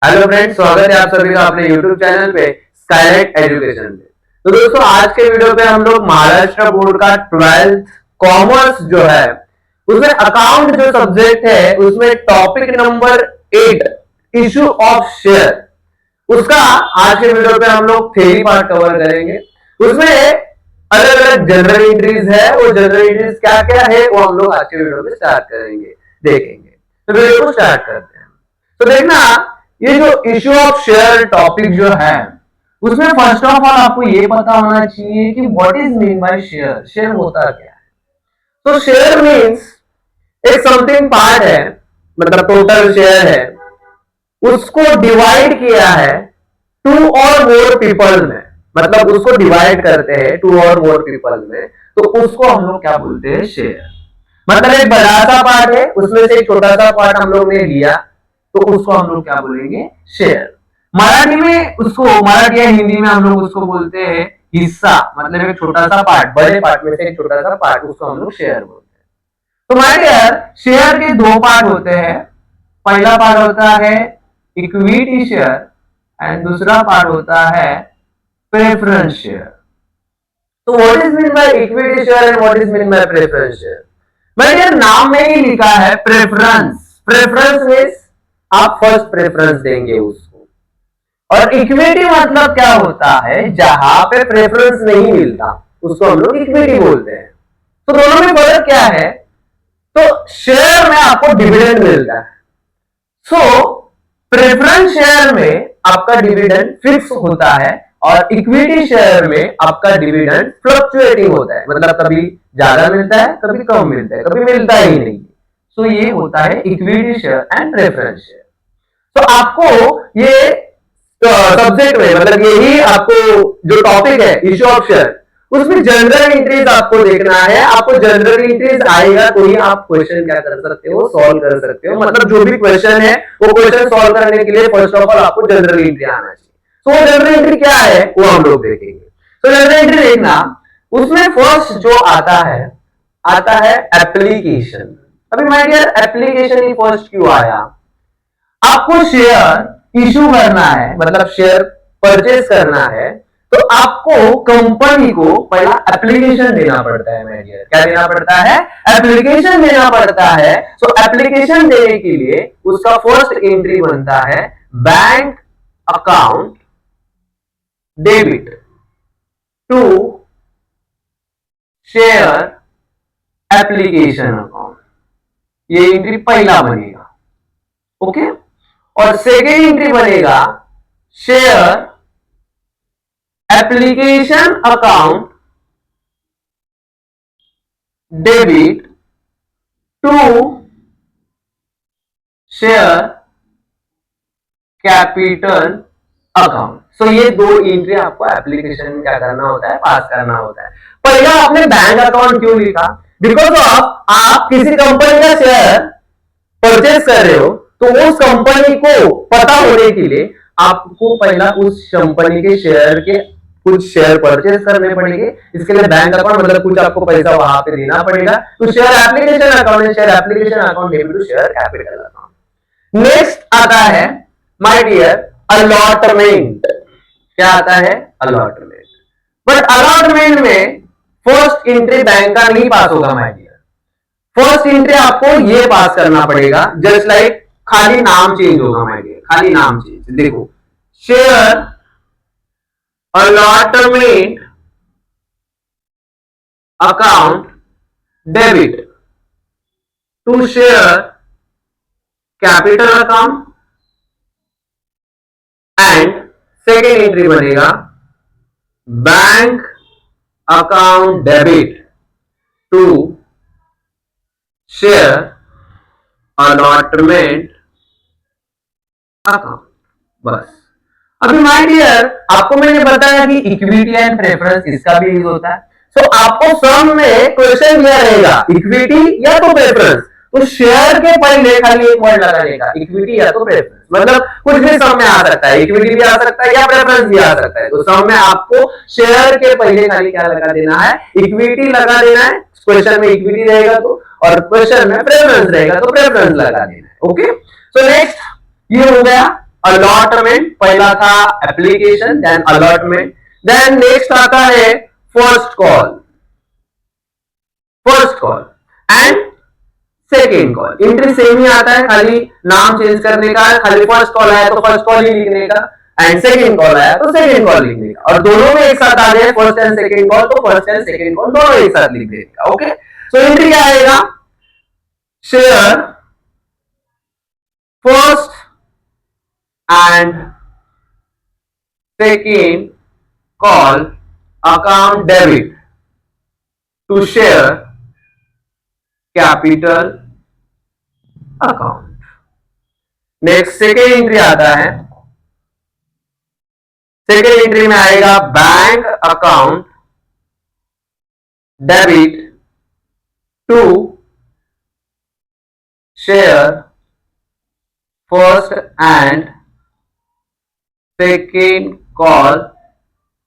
Hello friends, स्वागत है आप सभी का अपने यूट्यूब चैनल पे स्काईलाइट एजुकेशन पे। तो दोस्तों, आज के वीडियो पे हम लोग महाराष्ट्र बोर्ड का 12th कॉमर्स जो है उसमें अकाउंट जो सब्जेक्ट है उसमें topic number 8 issue of share, उसका आज के वीडियो पे हम लोग थ्योरी पार्ट कवर करेंगे। उसमें अलग अलग जनरल एंट्रीज है, वो जनरल एंट्रीज क्या क्या है वो हम लोग आज के वीडियो में स्टार्ट करेंगे, देखेंगे। तो वीडियो को स्टार्ट करते हैं। तो देखना, ये जो इशू ऑफ शेयर टॉपिक जो है उसमें फर्स्ट ऑफ ऑल आपको ये पता होना चाहिए कि what is mean by share. Share होता क्या है? तो शेयर मीन्स एक समथिंग पार्ट है, मतलब टोटल शेयर है, उसको डिवाइड किया है टू और मोर पीपल में, मतलब उसको डिवाइड करते हैं टू और मोर पीपल में, तो उसको हम लोग क्या बोलते हैं? शेयर। मतलब एक बड़ा सा पार्ट है, उसमें से एक छोटा सा पार्ट हम लोग ने लिया, तो उसको हम लोग क्या बोलेंगे? शेयर। मराठी में उसको, मराठी या हिंदी में हम लोग उसको बोलते हैं हिस्सा, मतलब एक छोटा सा पार्ट, बड़े पार्ट में से एक छोटा सा पार्ट, उसको हम लोग शेयर बोलते हैं। तो हमारे यार शेयर के दो पार्ट होते हैं। पहला पार्ट होता है इक्विटी शेयर एंड दूसरा पार्ट होता है प्रेफरेंस शेयर। तो what is mean by equity share and what is mean by preference share? मैंने नाम में ही लिखा है प्रेफरेंस। प्रेफरेंस मीन्स आप फर्स्ट प्रेफरेंस देंगे उसको, और इक्विटी मतलब क्या होता है? जहां पे प्रेफरेंस नहीं मिलता उसको हम लोग इक्विटी बोलते हैं। तो दोनों में फर्क क्या है? तो शेयर में आपको डिविडेंड मिलता है, सो प्रेफरेंस शेयर में आपका डिविडेंड फिक्स होता है और इक्विटी शेयर में आपका डिविडेंड फ्लक्चुएटिंग होता है, मतलब कभी ज्यादा मिलता है, कभी कम मिलता है, कभी मिलता ही नहीं। सो ये होता है equity share and preference share. तो आपको ये सब्जेक्ट में, मतलब यही आपको जो टॉपिक है इशू ऑफ शेयर, उसमें जनरल एंट्रीज आपको देखना है। आपको जनरल एंट्रीज आएगा तो ही आप क्वेश्चन क्या कर सकते हो? सॉल्व कर सकते हो। मतलब जो भी क्वेश्चन है वो क्वेश्चन सॉल्व करने के लिए फर्स्ट ऑफ ऑल आपको जनरल एंट्री आना चाहिए। तो वो जनरल एंट्री क्या है वो हम लोग देखेंगे। तो जनरल एंट्री देखना, उसमें फर्स्ट जो आता है एप्लीकेशन। अभी माय डियर, एप्लीकेशन ही फर्स्ट क्यों आया? आपको शेयर इशू करना है, मतलब शेयर परचेज करना है, तो आपको कंपनी को पहला एप्लीकेशन देना पड़ता है। मेरे डियर, क्या देना पड़ता है? एप्लीकेशन देना पड़ता है। सो एप्लीकेशन देने के लिए उसका फर्स्ट एंट्री बनता है bank account debit to share application account. ये एंट्री पहला बनेगा, ओके। और सेकेंड एंट्री बनेगा share application account debit to share capital account. So ये दो एंट्री आपको एप्लीकेशन क्या करना होता है? पास करना होता है। पहला आपने बैंक अकाउंट क्यों लिखा? बिकॉज ऑफ आप किसी कंपनी का शेयर परचेज कर रहे हो, तो उस कंपनी को पता होने के लिए आपको पहला उस कंपनी के शेयर के कुछ शेयर परचेज करने पड़ेंगे। इसके लिए बैंक अकाउंट, मतलब कुछ आपको पैसा वहां पे देना पड़ेगा। तो share application account, share application account debit to share capital account. Next आता है माय डियर अलॉटमेंट। क्या आता है? अलॉटमेंट। बट अलॉटमेंट में फर्स्ट एंट्री बैंक का नहीं पास होगा माय डियर। फर्स्ट एंट्री आपको ये पास करना पड़ेगा, जस्ट लाइक खाली नाम चेंज होगा माय डियर, खाली नाम चेंज। देखो, share allotment account debit to share capital account and second entry बनेगा bank account debit to share allotment account. बस। अभी माय डियर, आपको मैंने बताया कि इक्विटी एंड प्रेफरेंस इसका भी यूज होता है। सो आपको सम में क्वेश्चन क्या रहेगा? इक्विटी या तो प्रेफरेंस। तो शेयर के पहले खाली एक वर्ड लगाने का, इक्विटी या तो प्रेफरेंस। मतलब कुछ भी सम में आ सकता है, इक्विटी भी आ सकता है या प्रेफरेंस भी आ सकता है। तो सम में आपको शेयर के पहले खाली क्या लगा देना है? इक्विटी लगा देना है। क्वेश्चन में इक्विटी रहेगा तो, और क्वेश्चन में प्रेफरेंस रहेगा तो प्रेफरेंस लगा देना है, ओके। सो नेक्स्ट ये हो गया अलॉटमेंट, पहला था application, then allotment, then next आता है first call, first call and second call. Entry same ही आता है, खाली नाम चेंज करने का है, खाली फर्स्ट कॉल आया तो फर्स्ट कॉल ही लिखने का एंड सेकेंड कॉल आया तो सेकेंड कॉल लिखने का, और दोनों में एक साथ आ जाए फर्स्ट एंड सेकेंड कॉल तो फर्स्ट एंड सेकेंड कॉल दोनों एक साथ लिख देने का। ओके, सो एंट्री क्या आएगा, share first and second call account debit to share capital account. Next second entry आता है, सेकेंड एंट्री में आएगा bank account debit to share first and second call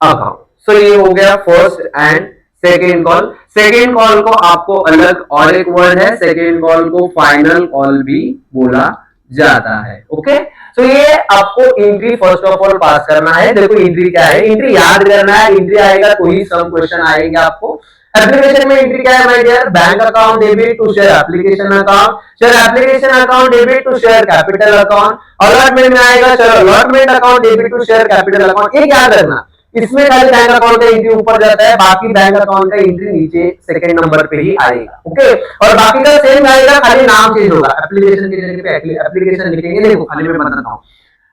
account. So ये हो गया first and second call. Second call को आपको अलग और एक वर्ड है, सेकेंड कॉल को फाइनल कॉल भी बोला जाता है। ओके, तो ये आपको entry first of all pass करना है। देखो एंट्री क्या है, एंट्री याद करना है, एंट्री आएगा तो ही सम क्वेश्चन आएंगे आपको। एप्लीकेशन में एंट्री क्या है my dear, bank account debit to share application account, share application account debit to share capital account. Allotment में आएगा चलो allotment account debit to share capital account. ये याद रखना, इसमें खाली बैंक अकाउंट का एंट्री ऊपर जाता है, बाकी बैंक अकाउंट का एंट्री नीचे सेकंड नंबर पे ही आएगा। ओके, और बाकी का सेम आएगा, खाली नाम चेंज होगा। एप्लीकेशन की जगह पे एप्लीकेशन लिखेंगे, देखो खाली मैं बताता हूँ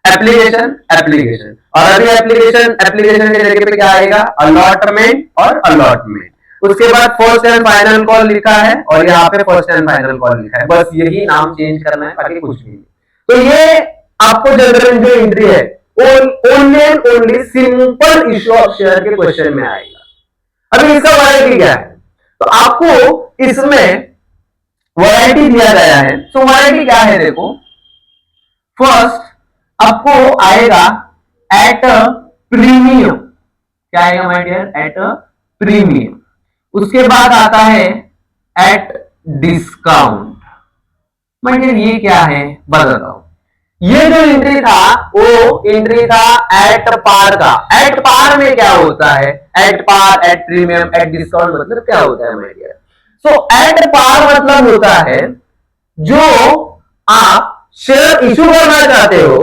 एप्लीकेशन एप्लीकेशन, और अभी एप्लीकेशन एप्लीकेशन की जगह पे क्या आएगा, अलॉटमेंट और अलॉटमेंट। उसके बाद फर्स्ट एंड फाइनल कॉल लिखा है और यहाँ पे फर्स्ट एंड फाइनल कॉल लिखा है, बस यही नाम चेंज करना है, बाकी कुछ नहीं। तो ये आपको जनरल जो एंट्री है only and only simple issue of share के क्वेश्चन में आएगा। अभी इसका वैरायटी क्या है, तो आपको इसमें वैरायटी दिया गया है। तो वैरायटी क्या है, देखो फर्स्ट आपको आएगा एट अ प्रीमियम, क्या आएगा my dear, at a premium. उसके बाद आता है एट डिस्काउंट। माय डियर ये क्या है बताता हूं, ये जो एंट्री था वो एंट्री था एट पार का। एट पार में क्या होता है, at par, at premium, at discount मतलब क्या होता है my dear. So at par मतलब होता है जो आप शेयर इशू करना चाहते हो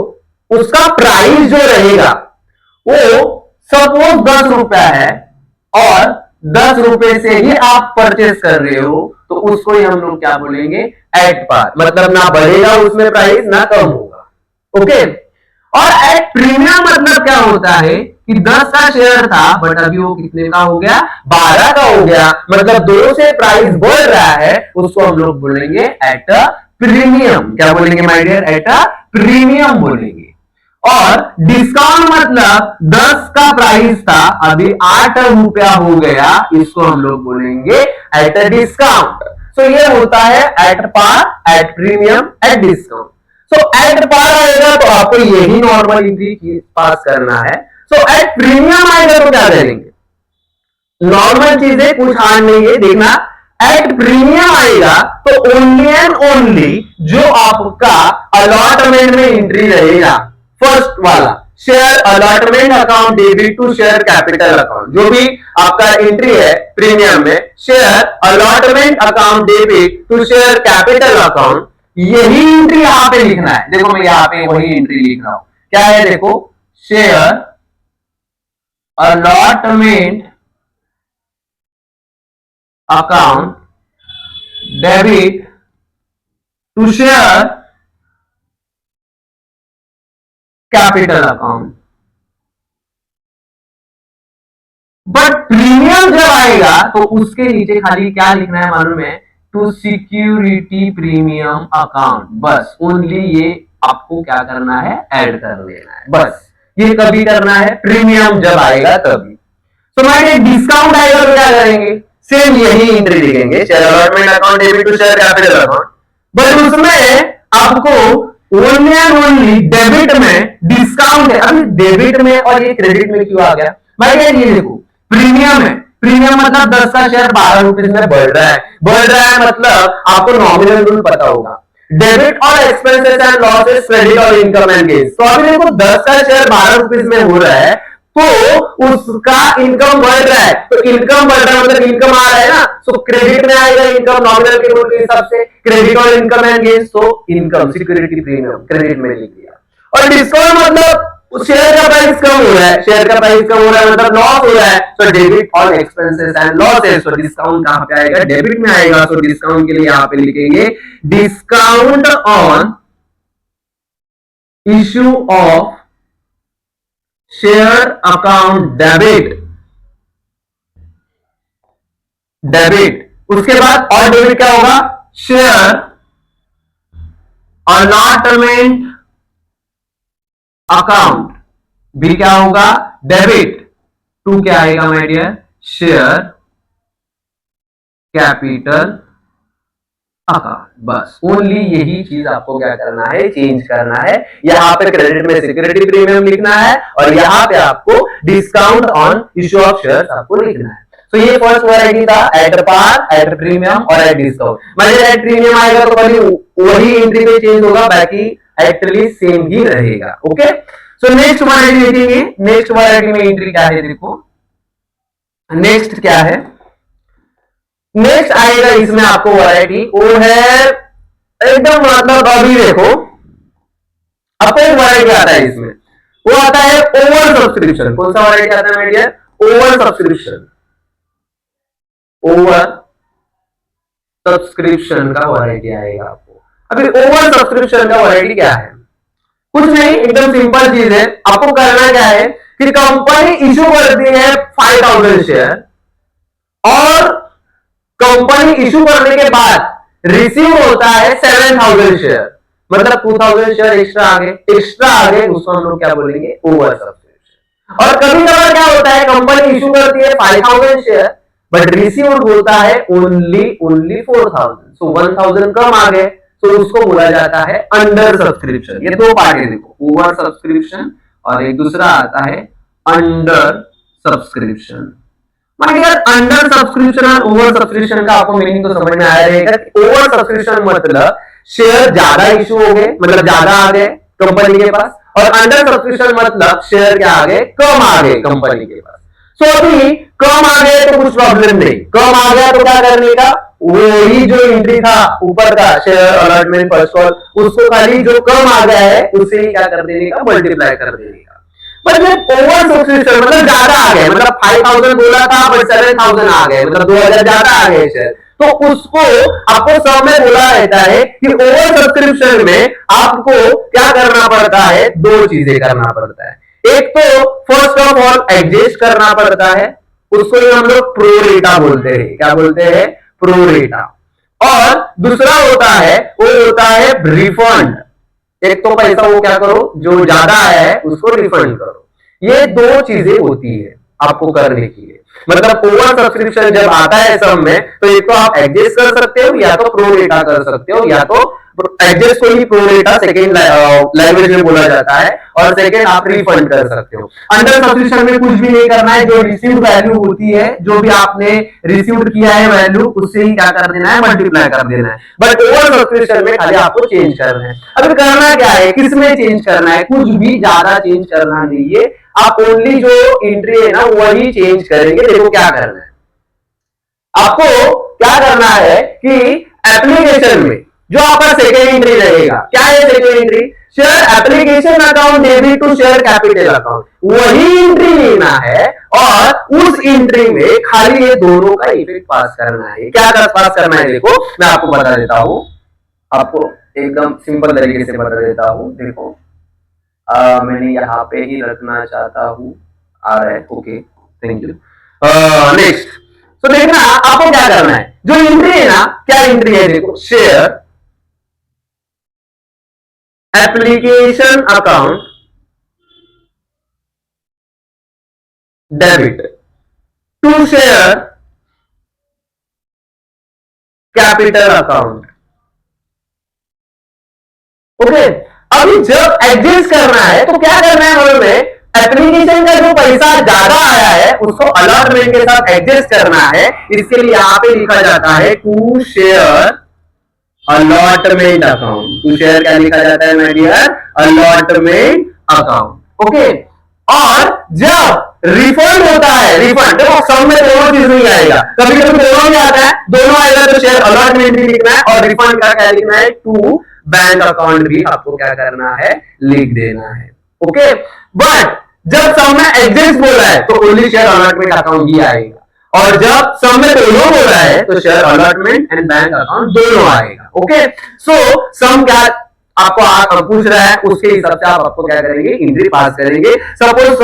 उसका प्राइस जो रहेगा वो सपोज 10 रुपया है और 10 रुपए से ही आप परचेस कर रहे हो, तो उसको ही हम लोग क्या बोलेंगे, एट पार। मतलब ना बढ़ेगा उसमें प्राइस ना कम होगा। ओके, और एट प्रीमियम मतलब क्या होता है कि 10 का शेयर था बट अभी वो कितने का हो गया, 12 का हो गया, मतलब 2 से प्राइस बढ़ रहा है, उसको हम लोग बोलेंगे एट अ प्रीमियम। क्या बोलेंगे my dear, at a premium बोलेंगे। और डिस्काउंट मतलब 10 का प्राइस था अभी 8 रुपया हो गया, इसको हम लोग बोलेंगे एट अ डिस्काउंट। सो ये होता है at par, at premium, at discount. So at par आएगा तो आपको यही नॉर्मल एंट्री पास करना है। सो एट प्रीमियम आएगा तो क्या करेंगे, नॉर्मल चीजें कुछ हार्ड नहीं है, देखना एट प्रीमियम आएगा तो ओनली एंड ओनली जो आपका अलॉटमेंट में एंट्री रहेगा, फर्स्ट वाला share allotment account debit to share capital account, जो भी आपका एंट्री है प्रीमियम में, share allotment account debit to share capital account, यही एंट्री यहां पे लिखना है। देखो मैं यहां पे वही एंट्री लिख रहा हूं, क्या है देखो, share allotment account debit to share capital account. But premium जब आएगा तो उसके नीचे खाली क्या लिखना है मालूम है, टू सिक्योरिटी प्रीमियम अकाउंट। बस ओनली ये आपको क्या करना है, ऐड कर लेना है, बस ये कभी करना है, प्रीमियम जब आएगा तभी। तो मैंने डिस्काउंट आएगा तो क्या करेंगे, सेम यही एंट्री लिखेंगे, share allotment account debit to share capital account. But उसमें आपको ओनली एंड ओनली डेबिट में डिस्काउंट है। अभी डेबिट में और ये क्रेडिट में क्यों आ गया, मैं ये देखो प्रीमियम है, प्रीमियम मतलब 10 का शेयर 12 रुपए में बढ़ रहा है, बढ़ रहा है मतलब आपको नॉमिनल रूल पता होगा, डेबिट और एक्सपेंसेस एंड लॉसेस, क्रेडिट और इनकम एंड गेन्स। तो अभी देखो 10 का शेयर 12 रुपीज में हो रहा है, तो उसका इनकम बढ़ रहा है, तो इनकम बढ़ रहा है मतलब इनकम आ रहा है ना, तो क्रेडिट में आएगा इनकम नॉमिनल के रूल के हिसाब से, क्रेडिट और इनकम एंड गेन्स, तो इनकम सिक्योरिटी प्रीमियम क्रेडिट में लिख दिया। और डिस्काउंट मतलब शेयर का प्राइस कम हो रहा है, शेयर का प्राइस कम हो रहा है मतलब लॉस हो रहा है, तो डेबिट और एक्सपेंसेस एंड लॉसेस, तो डिस्काउंट कहां पे आएगा, डेबिट में आएगा, तो डिस्काउंट के लिए यहां पे लिखेंगे discount on issue of share account debit, debit. उसके बाद और डेबिट क्या होगा, शेयर अलॉटमेंट अकाउंट भी क्या होगा, डेबिट। टू क्या आएगा my dear, share capital account. बस ओनली यही चीज आपको क्या करना है, चेंज करना है। यहां पे क्रेडिट में सिक्योरिटी प्रीमियम लिखना है और यहां पे आपको discount on issue of shares आपको लिखना है। तो ये फर्स्ट वैरायटी था, एट पार, एट प्रीमियम और एट डिस्काउंट। मतलब एट प्रीमियम आएगा तो खाली वही एंट्री पे चेंज होगा, बाकी एक्चुअली सेम ही रहेगा। ओके, सो नेक्स्ट वैरायटी देखेंगे। नेक्स्ट वैरायटी में एंट्री क्या है, देखो नेक्स्ट क्या है, नेक्स्ट आएगा इसमें आपको वैरायटी, वो है एकदम मतलब अभी देखो आपको एक वैरायटी आता है इसमें, वो आता है ओवर सब्सक्रिप्शन। कौन सा वैरायटी आता है my dear, over subscription. Over subscription का वैरायटी आएगा आपको। अभी ओवर सब्सक्रिप्शन का वैरायटी क्या है, कुछ नहीं, एकदम सिंपल चीज है। आपको करना क्या है कि कंपनी इशू करती है 5000 शेयर और कंपनी इशू करने के बाद रिसीव होता है 7000 शेयर, मतलब 2000 शेयर एक्स्ट्रा आ गए, उसको हम लोग क्या बोलेंगे, ओवर सब्सक्रिप्शन। और कभी कभार क्या होता है, कंपनी इशू करती है 5000 शेयर बट रिसीव होता है ओनली 4000, सो 1000 कम आ गए, तो उसको बोला जाता है अंडर सब्सक्रिप्शन। ये दो पार्ट है देखो, ओवर सब्सक्रिप्शन और एक दूसरा आता है अंडर सब्सक्रिप्शन। मतलब अंडर सब्सक्रिप्शन और ओवर सब्सक्रिप्शन का आपको मीनिंग तो समझ में आया रहेगा। ओवर सब्सक्रिप्शन मतलब शेयर ज्यादा इशू हो गए, मतलब ज्यादा आ गए कंपनी के पास, और अंडर सब्सक्रिप्शन मतलब शेयर क्या आ गए, कम आ गए कंपनी के पास। सो अभी कम आ गए तो कुछ प्रॉब्लम नहीं, कम आ गया तो क्या करने का, वही जो एंट्री था ऊपर का शेयर अलॉटमेंट फर्स्ट कॉल, उसको खाली जो कम आ गया है उसे ही क्या कर देने का, मल्टीप्लाई कर देने का। मतलब ओवर सब्सक्रिप्शन मतलब ज्यादा आ गए, मतलब 5000 बोला था बट 7000 आ गए, मतलब 2000 ज्यादा आ गए शेयर, तो उसको आपको सब में बोला रहता है कि ओवर सब्सक्रिप्शन में आपको क्या करना पड़ता है, दो चीजें करना पड़ता है। एक तो फर्स्ट ऑफ ऑल एडजस्ट करना पड़ता है, उसको हम लोग प्रोरेटा बोलते हैं। क्या बोलते हैं, प्रोरेटा। और दूसरा होता है, वो होता है रिफंड। एक तो पैसा वो क्या करो, जो ज्यादा आया है उसको रिफंड करो। ये दो चीजें होती है आपको करने के लिए। मतलब ओवर सब्सक्रिप्शन जब आता है सब में, तो एक तो आप एडजस्ट कर सकते हो, या तो प्रोरेटा कर सकते हो, या तो एडजस्ट को ही प्रोरेटा सेकेंड लैंग्वेज में बोला जाता है, और सेकेंड आप रिफंड कर सकते हो। अंडर सब्सक्रिप्शन में कुछ भी नहीं करना है, जो रिसीव्ड वैल्यू होती है, जो भी आपने रिसीव्ड किया है वैल्यू, उससे ही क्या कर देना है, मल्टीप्लाई कर देना है। बट ओवर सब्सक्रिप्शन में खाली आपको चेंज करना है। अभी करना क्या है, किसमें चेंज करना है, कुछ भी ज्यादा चेंज करना नहीं है, आप ओनली जो एंट्री है ना वही चेंज करेंगे। देखो क्या करना है, आपको क्या करना है कि एप्लीकेशन में जो आपका सेकेंड एंट्री रहेगा, क्या है second entry, share application account debit to share capital account, वही एंट्री लेना है और उस एंट्री में खाली ये दोनों का इफेक्ट पास करना है। क्या पास करना है, देखो मैं आपको बता देता हूं, आपको एकदम सिंपल तरीके से बता देता हूं। देखो मैंने यहाँ पे ही रखना चाहता हूँ, आ रहा है, ओके थैंक यू। नेक्स्ट, तो देखना आपको क्या करना है, जो एंट्री है ना, क्या एंट्री है, देखो share application account debit to share capital account. Okay, अभी जब एडजस्ट करना है तो क्या करना है, हमें एप्लीकेशन का जो पैसा ज्यादा आया है उसको अलॉटमेंट के साथ एडजस्ट करना है। इसके लिए यहां पे लिखा जाता है to share allotment account. To share क्या लिखा जाता है my dear? Allotment account. Okay, और जब रिफंड होता है, रिफंड देखो सब में दोनों चीज नहीं आएगा, कभी कभी दोनों में आता है, दोनों आएगा तो शेयर अलॉटमेंट भी लिखना है और रिफंड का क्या लिखना है? टू बैंक अकाउंट भी आपको क्या करना है? लिख देना है। ओके, बट जब सब में एग्जिस्ट बोला है तो ओनली शेयर अलॉटमेंट अकाउंट ही आएगा, और जब सब में दोनों बोला है तो share allotment and bank account दोनों आएगा। ओके, सो सम क्या आपको पूछ रहा है, उसके हिसाब से आप आपको क्या करेंगे? एंट्री पास करेंगे। सपोज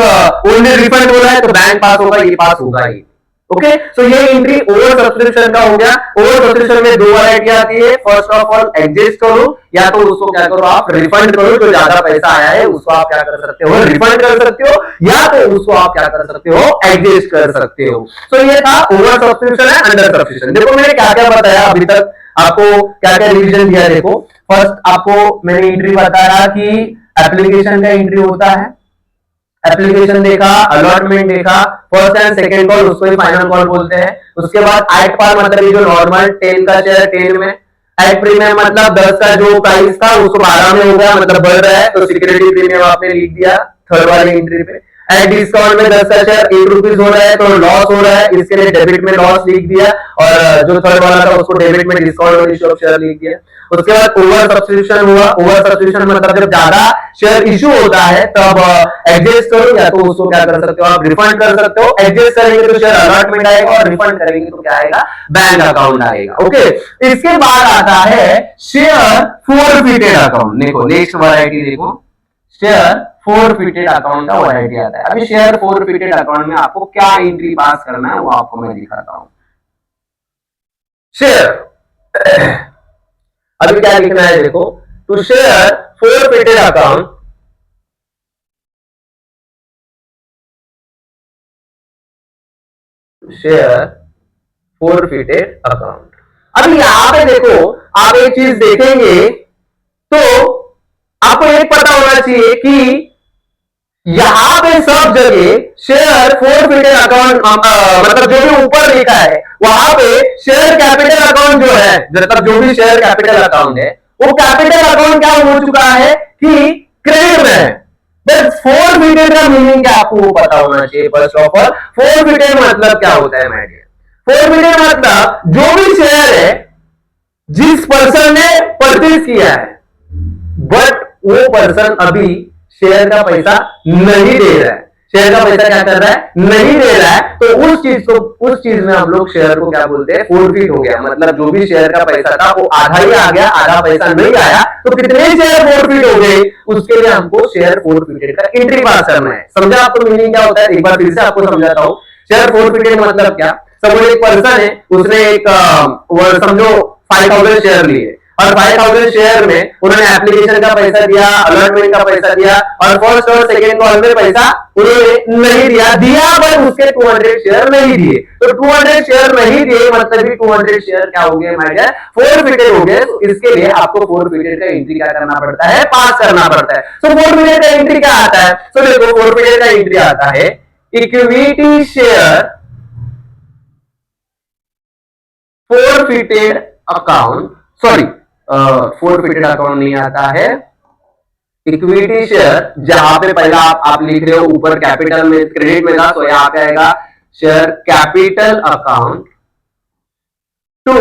ओनली रिफंड बोला है तो बैंक पास होगा, ये पास होगा ही। ओके, सो ये एंट्री ओवर सब्सक्रिप्शन का हो गया। ओवर सब्सक्रिप्शन में दो वैरायटी आती है। फर्स्ट ऑफ ऑल एडजस्ट करो, या तो उसको क्या करो आप? रिफंड करो, जो ज्यादा पैसा आया है उसको आप क्या कर सकते हो? रिफंड कर सकते हो, या तो उसको आप क्या कर सकते हो? एडजस्ट कर सकते हो। सो ये था ओवर सब्सक्रिप्शन है, अंडर सब्सक्रिप्शन। देखो मैंने क्या क्या बताया अभी तक, आपको क्या क्या रिविजन दिया। देखो फर्स्ट आपको मैंने एंट्री बताया कि एप्लीकेशन का एंट्री होता है, एप्लीकेशन देखा, अलॉटमेंट देखा, फर्स्ट एंड सेकंड कॉल उसको ही फाइनल कॉल बोलते हैं। उसके बाद एट पार मतलब ये जो नॉर्मल 10 का शेयर 10 में, एट प्रीमियम मतलब 10 का जो प्राइस था उसको 12 में हो गया, मतलब बढ़ रहा है, तो सिक्योरिटी प्रीमियम आपने लिख दिया थर्ड वाली एंट्री पे। एट डिस्काउंट में 10 का शेयर 8 रुपीज हो रहा है तो लॉस हो रहा है, इसके लिए डेबिट में लॉस लिख दिया, और जो थर्ड वाला था उसको डेबिट में डिस्काउंट वाली शेयर लिख दिया। उसके बाद ओवर सब्सक्रिप्शन हुआ। ओवर सब्सक्रिप्शन मतलब जब ज्यादा शेयर इशू होता है तब एडजस्ट करो, या तो उसको क्या कर सकते हो आप? रिफंड कर सकते हो। एडजस्ट करेंगे तो शेयर अलॉटमेंट आएगा, और रिफंड करेंगे तो क्या आएगा? बैंक अकाउंट आएगा। ओके, इसके बाद आता है शेयर फोरफिटेड अकाउंट। देखो नेक्स्ट वैरायटी देखो, शेयर फोरफिटेड अकाउंट का वैरायटी आता है। अभी शेयर फोरफिटेड अकाउंट में आपको क्या एंट्री पास करना है वो आपको मैं दिखाता हूं। शेयर अभी क्या लिखना है देखो, to share forfeited account, share forfeited account. अभी यहां पे देखो आप एक चीज देखेंगे तो आपको एक पता होना चाहिए कि यहां पे सब जगह शेयर फोरफिटेड अकाउंट मतलब जो भी ऊपर लिखा है वहां पे शेयर कैपिटल अकाउंट जो है, मतलब जो भी शेयर कैपिटल अकाउंट है वो कैपिटल अकाउंट क्या हो चुका है कि क्रेडिट में है। बट फोरफिटेड का मीनिंग क्या आपको वो पता होना चाहिए। फर्स्ट ऑफ ऑल फोरफिटेड मतलब क्या होता है माय डियर? फोरफिटेड मतलब जो भी शेयर है जिस पर्सन ने परचेज किया है, बट वो पर्सन अभी शेयर का पैसा नहीं दे रहा है, शेयर का पैसा क्या कर रहा है? नहीं दे रहा है, तो उस चीज में हम लोग शेयर को क्या बोलते हैं? फोरफिट हो गया। मतलब जो भी शेयर का पैसा था वो आधा ही आ गया, आधा पैसा नहीं आया, तो कितने शेयर फोरफिट हो गए उसके लिए हमको शेयर फोरफिटेड का एंट्री पास करना है। समझा आपको मीनिंग क्या होता है? एक बार फिर से आपको समझाता हूं। शेयर फोरफिटेड मतलब क्या? सपोज एक पर्सन है, उसने एक समझो 5000 शेयर लिए, और 5000 शेयर में उन्होंने एप्लीकेशन का पैसा दिया, अलॉटमेंट का पैसा दिया, और फर्स्ट और सेकंड कॉल में पैसा उन्होंने नहीं दिया पर उसके 200 शेयर नहीं दिए, तो 200 शेयर नहीं दिए मतलब भी 200 शेयर क्या हो गए माय डियर? फोरफिटेड हो गए। तो इसके लिए आपको फोरफिटेड का एंट्री क्या करना पड़ता है? पास करना पड़ता है। तो फोरफिटेड का एंट्री क्या आता है? तो देखो फोरफिटेड का एंट्री आता है equity share forfeited account, sorry forfeited account नहीं आता है, इक्विटी शेयर, जहां पे पहला आप लिख रहे हो ऊपर कैपिटल में क्रेडिट में था, तो यहां पे आएगा शेयर कैपिटल अकाउंट टू।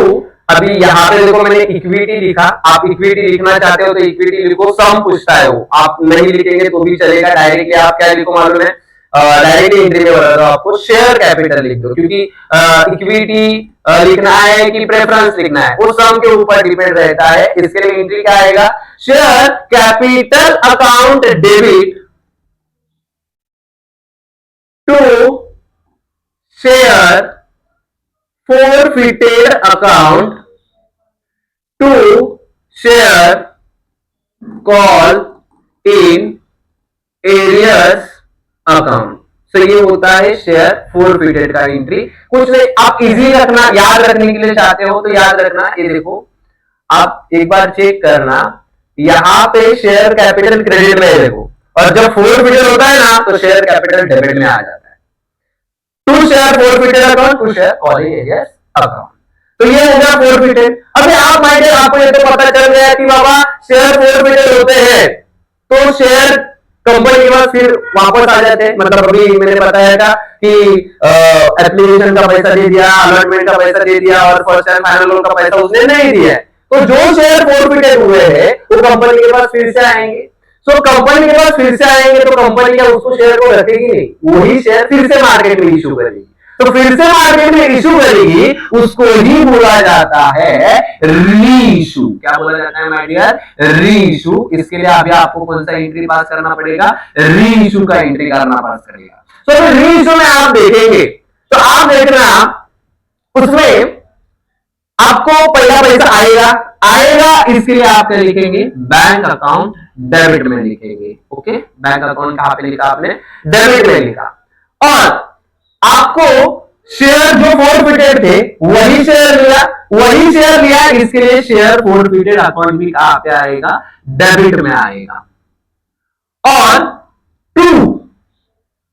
अभी यहां पे देखो मैंने इक्विटी लिखा, आप इक्विटी लिखना चाहते हो तो इक्विटी लिखो, सम पूछता है वो, आप नहीं लिखेंगे तो भी चलेगा, डायरेक्टली आप क्या लिखो मालूम है? डायरेक्टली एंट्री में बता दो आपको शेयर कैपिटल लिख दो, क्योंकि इक्विटी लिखना है कि प्रेफरेंस लिखना है उस सम के ऊपर डिपेंड रहता है। इसके लिए एंट्री क्या आएगा? Share capital account debit to share forfeited account to share call in arrears account. तो ये होता है शेयर फोरफिटेड का एंट्री। कुछ नहीं, आप इजी रखना, याद रखने के लिए चाहते हो तो याद रखना। ये देखो आप एक बार चेक करना, यहां पे शेयर कैपिटल क्रेडिट में है देखो, और जब फोरफिटेड होता है ना तो शेयर कैपिटल डेबिट में आ जाता है। To share forfeited account to share call in arrears account. तो ये हो गया फोरफिटेड। अभी आप माइंड आपको ये तो पता चल गया कि बाबा शेयर फोरफिटेड होते हैं तो शेयर कंपनी के पास फिर वापस आ जाते हैं। मतलब अभी मैंने बताया था कि एप्लीकेशन का पैसा दे दिया, अलॉटमेंट का पैसा दे दिया और फर्स्ट एंड फाइनल लोन का पैसा उसने नहीं दिया है, तो जो शेयर फोरफिटेड हुए हैं वो कंपनी के पास फिर से आएंगे। सो कंपनी के पास फिर से आएंगे तो कंपनी क्या उसको शेयर को रखेगी नहीं, वही शेयर फिर से मार्केट में इशू करेगी। तो फिर से मार्केट में इशू करेगी, उसको ही बोला जाता है री इशू। क्या बोला जाता है माय डियर? री इशू। इसके लिए अभी आपको कौन सा एंट्री पास करना पड़ेगा? री इशू का एंट्री करना पास करेगा। तो री इशू में आप देखेंगे तो आप देखना उसमें आपको पहला पैसा आएगा इसके लिए आप क्या लिखेंगे? बैंक अकाउंट डेबिट में लिखेंगे। ओके, बैंक अकाउंट कहां पे लिखा आपने? डेबिट में लिखा। और आपको शेयर जो फोरफिटेड थे वही शेयर लिया, इसके लिए शेयर फोरफिटेड अकाउंट भी कहां पे आएगा? डेबिट में आएगा। और टू,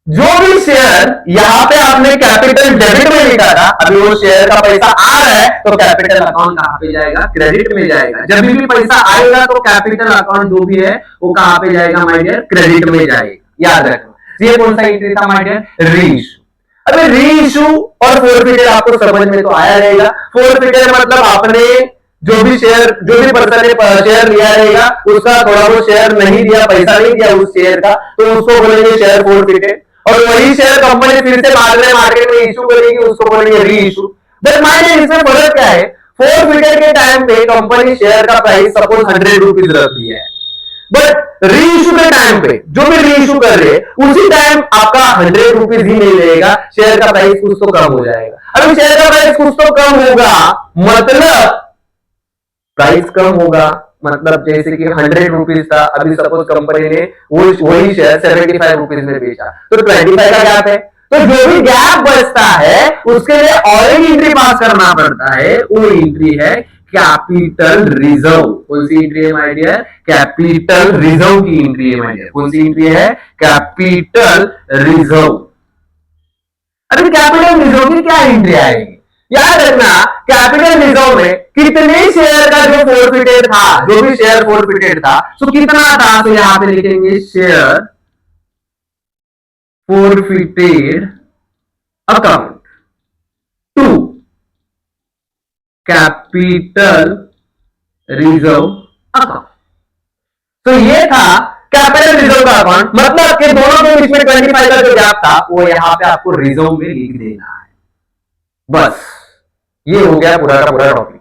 जो भी शेयर यहां पे आपने कैपिटल डेबिट में लिखा था, अभी वो शेयर का पैसा आ रहा है तो कैपिटल अकाउंट कहां पे जाएगा? क्रेडिट में जाएगा। जब भी पैसा आएगा तो कैपिटल अकाउंट जो भी है वो कहां पे जाएगा माय डियर? क्रेडिट में जाएगा। याद रखना। ये कौन सा एंट्री था माय डियर? री इशू। अबे री इशू और फोरफिटेड आपको समझ में तो आया रहेगा। फोरफिटेड मतलब आपने जो भी पर्सन ने शेयर लिया रहेगा उसका थोड़ा बहुत शेयर नहीं दिया, पैसा नहीं दिया उस शेयर का, तो उसको बोलेंगे शेयर फोरफिटेड। और वही शेयर कंपनी फिर से बाद में मार्केट में इशू करेगी, उसको बोलेंगे री इशू। बट माइंड इसमें फर्क क्या है? फोरफिटेड के टाइम पे कंपनी शेयर का प्राइस सपोज 100 रुपीज रखती है, बट री इशू के टाइम पे जो भी री इशू कर रहे हैं उसी टाइम आपका 100 रुपीज ही नहीं रहेगा, शेयर का प्राइस कुछ तो कम हो जाएगा। अभी शेयर का प्राइस कुछ तो कम होगा मतलब प्राइस कम होगा, मतलब जैसे कि 100 रुपीज था, अभी सपोज कंपनी ने वही शेयर 75 रुपीज में बेचा तो 25 का गैप है। तो जो भी गैप बचता है उसके लिए और एक एंट्री पास करना पड़ता है, वो एंट्री है कैपिटल रिजर्व। कौन सी एंट्री है माय डियर? कैपिटल रिजर्व की एंट्री है माय डियर। कौन सी एंट्री है? Capital reserve. अभी कैपिटल रिजर्व की क्या एंट्री आएगी? याद रखना, कैपिटल रिजर्व में कितने शेयर का जो फोरफिटेड था, जो भी शेयर फोरफिटेड था, तो कितना था? तो यहां पे लिखेंगे share forfeited account to capital reserve account. तो ये था कैपिटल रिजर्व का अकाउंट, मतलब कि दोनों के बीच में 25 का जो गैप था वो यहां पे आपको रिजर्व में लिख देना है। बस ये हो गया पूरा का पूरा टॉपिक।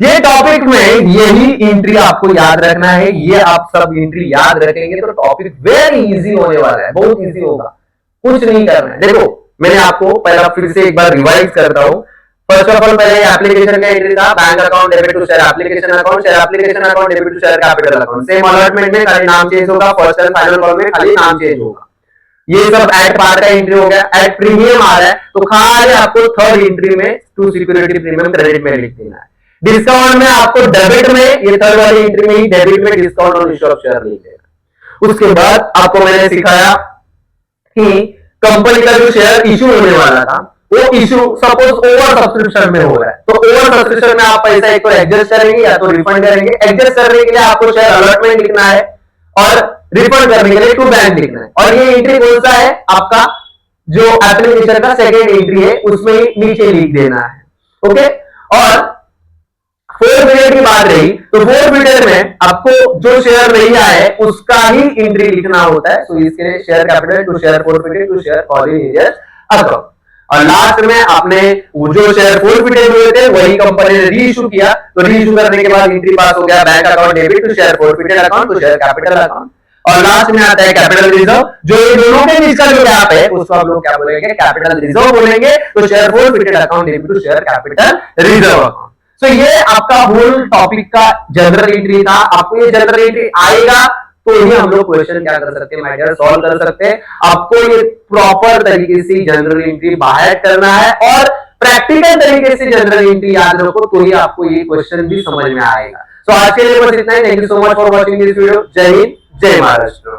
ये टॉपिक में यही एंट्री आपको याद रखना है। ये आप सब एंट्री याद रखेंगे तो टॉपिक वेरी इजी होने वाला है, बहुत इजी होगा, कुछ नहीं करना है। देखो मैंने आपको पहला फिर से एक बार रिवाइज करता हूं। फर्स्ट ऑफ ऑल पहले एप्लीकेशन का एंट्री था bank account debit to share application account, share application account debit to share capital account. Same allotment में खाली नाम चेंज होगा, फर्स्ट एंड फाइनल कॉल में खाली नाम चेंज होगा। ये सब एट पार्ट का एंट्री हो गया। एट प्रीमियम आ रहा है तो खाली आपको थर्ड एंट्री में टू सिक्योरिटी प्रीमियम क्रेडिट में लिख देना है। डिस्काउंट में आपको डेबिट में, ये थर्ड वाली एंट्री में ही डेबिट में discount on issue of share लिख देना। उसके बाद आपको मैंने सिखाया कि कंपनी का जो शेयर इशू होने वाला था वो इशू सपोज ओवर सब्सक्रिप्शन में हो रहा है, तो ओवर सब्सक्रिप्शन में आप पैसा एक तो एडजस्ट करेंगे या तो रिफंड करेंगे। एडजस्ट करने के लिए आपको शेयर अलॉटमेंट लिखना है और रिफंड करने के लिए टू बैंक लिखना है। और ये एंट्री कौन सा है? आपका जो एप्लीकेशन का सेकेंड एंट्री है उसमें नीचे लिख देना है। ओके, और फोरफिटेड की बात रही तो फोरफिटेड में आपको जो शेयर नहीं आए उसका ही एंट्री लिखना होता है। तो इसके लिए share capital to share forfeited to share ordinary account. और लास्ट में आपने जो शेयर फोरफिटेड हुए थे वही कंपनी ने री इशू किया, तो री इशू करने के बाद एंट्री पास हो गया bank account debit to share forfeited account to share capital account. और लास्ट में आता है कैपिटल रिजर्व, जो ये दोनों के बीच का जो गैप है उसको हम लोग क्या बोलेंगे? कैपिटल रिजर्व बोलेंगे। तो share forfeited account debit to share capital reserve account. तो ये आपका होल टॉपिक का जनरल एंट्री था। आपको ये जनरल एंट्री आएगा तो ही हम लोग क्वेश्चन क्या कर सकते हैं माय डियर? सॉल्व कर सकते हैं। आपको ये प्रॉपर तरीके से जनरल एंट्री बाहर करना है और प्रैक्टिकल तरीके से जनरल एंट्री याद रखो तो ही आपको ये क्वेश्चन भी समझ में आएगा। तो आज के लिए बस इतना ही। Thank you so much for watching this video. जय हिंद, जय महाराष्ट्र।